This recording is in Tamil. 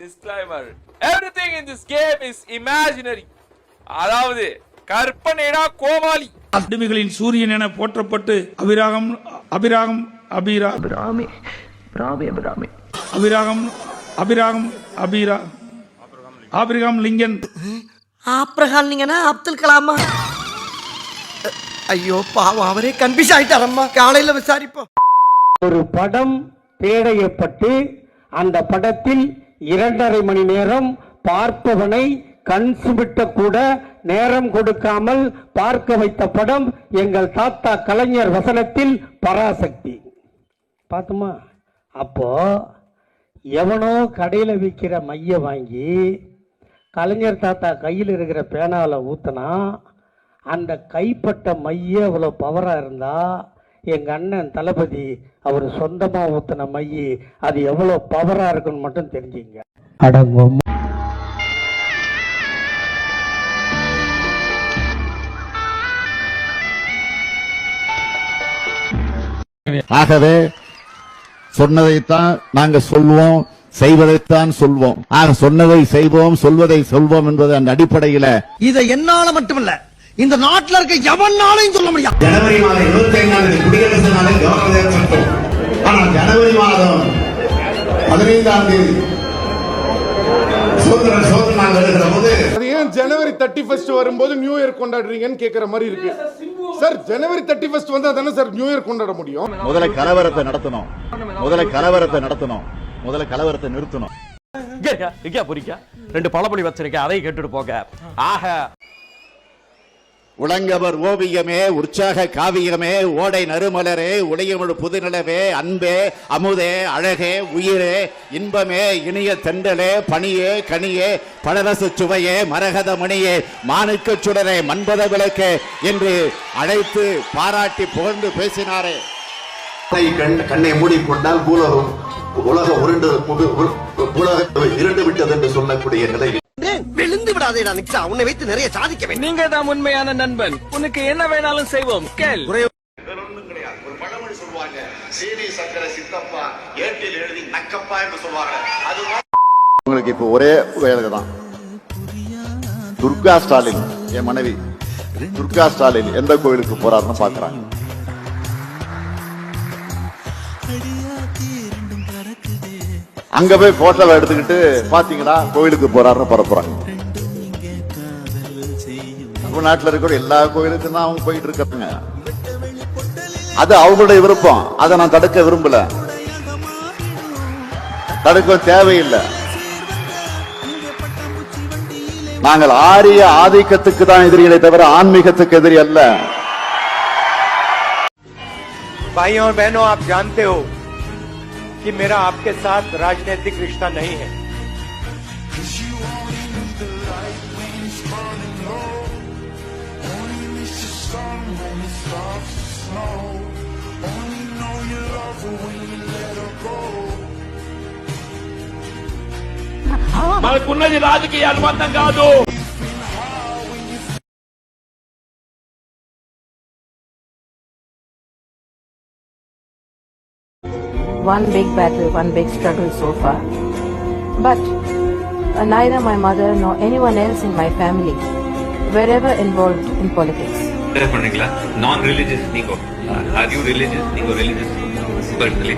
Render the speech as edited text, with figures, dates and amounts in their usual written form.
Disclaimer. Everything in this game is imaginary. அதாவது கற்பனைடா கோமாளி. அடிமைகளின் சூரியன் என போற்றப்பட்டு அபிராகம் அபிராகம் அபிரா பிராமி பிராமி பிராமி அபிராகம் அபிராகம் அபிரா ஆபிரகாம் லிங்கன் ஆப்ரஹாம் லிங்கனா அப்துல் கலாமா? ஐயோ பாவம், அவரே கன்ஃபியூஸ் ஆயிட்டாரம்மா. காலையில விசாரிப்போம். ஒரு படம் தேடையப்பட்டு அந்த படத்தில் 2.5 மணி நேரம் பார்ப்பவனை கண் சுமிட்ட கூட நேரம் கொடுக்காமல் பார்க்க வைத்த படம் எங்கள் தாத்தா கலைஞர் வசனத்தில் பராசக்தி. பார்த்துமா? அப்போ எவனோ கடையில் விற்கிற மைய வாங்கி கலைஞர் தாத்தா கையில் இருக்கிற பேனாவில் ஊற்றினா அந்த கைப்பட்ட மைய அவ்வளோ பவராக இருந்தா எங்கள் அண்ணன் தளபதி அவர் சொந்தமாக ஊற்றின மைய அது எவ்வளோ பவராக இருக்குன்னு மட்டும் தெரிஞ்சுங்க. அடங்கும். ஆகவே சொன்னதைத்தான் நாங்க சொல்வோம், செய்வதைத்தான் சொல்வோம். ஆக சொன்னதை செய்வோம், சொல்வதை சொல்வோம் என்பது அந்த அடிப்படையில் இதை என்னால மட்டுமல்ல இந்த நாட்டில் இருக்க எவனாலையும் சொல்ல முடியாது. ஜனவரி மாதம் 25 குடியரசு நாளில் கவர்னர் மட்டும். ஆனால் ஜனவரி மாதம் 15ஆம் தேதி சோதனை நாள் எழுதுகிற போது அது ஏன் ஜனவரி 31 வரும்போது நியூ இயர் கொண்டாடுறீங்கன்னு கேட்கிற மாதிரி இருக்கு சார். ஜனவரி 31 வந்தா தானே சார் நியூ இயர் கொண்டாட முடியும். முதல்ல கலவரத்தை நடத்தணும், முதல்ல கலவரத்தை நிறுத்தணும். ரெண்டு பழப்பொழி வச்சிருக்கேன், அதை கேட்டுட்டு போக. ஆக உலங்கவர் ஓவியமே, உற்சாக காவியமே, ஓடை நறுமலரே, உடையமிழ் புதுநிலவே, அன்பே, அமுதே, அழகே, உயிரே, இன்பமே, இனிய தெண்டலே, பணியே, கனியே, பழரச சுவையே, மரகத மணியே, மாணிக்க சுடரே, மன்பத விளக்கே என்று அழைத்து பாராட்டி புகழ்ந்து பேசினாரே. கண்ணை மூடிக்கொண்டால் உலகம் இருண்டு விட்டது என்று சொல்லக்கூடிய நிலை. விழுந்து விடாதேடா நிச்சா, உன்னை வைத்து நிறைய சாதிக்க வேண்டும். நீங்க தான் உண்மையான நண்பன், உனக்கு என்ன வேணாலும் செய்வோம். கேள். ஒரு பழமொழி சொல்லுவாங்க, சீனி சக்கர சித்தப்பா ஏட்டில் எழுதி நக்கப்பா என்று சொல்லுவாங்க. அது உங்களுக்கு இப்போ ஒரே வேலை தான். துர்கா ஸ்டாலின், என் மனைவி துர்கா ஸ்டாலின் எந்த கோயிலுக்கு போறாருன்னு பாக்குறாங்க. அங்க போய் போட்டோவை எடுத்துக்கிட்டு பாத்தீங்கன்னா கோயிலுக்கு போறாருன்னு பரப்புறாங்க. தமிழ்நாட்டில் இருக்கிற எல்லா கோயிலுக்கும் தான் அவங்க போயிட்டு இருக்காங்க. அது அவங்களுடைய விருப்பம், அதை நான் தடுக்க விரும்பல, தடுக்க தேவையில்லை. நாங்கள் ஆரிய ஆதிக்கத்துக்கு தான் எதிரிகளை தவிர ஆன்மீகத்துக்கு எதிரி அல்ல. भाइयों और बहनों, आप जानते हो कि मेरा आपके साथ राजनीतिक रिश्ता नहीं है. మనకున్నది రాజకీయ అనుబంధం కాదు. One big battle, one big struggle so far. But neither my mother nor anyone else in my family were ever involved in politics. Non-religious, Nico. Are you religious? Nico, religious? Personally?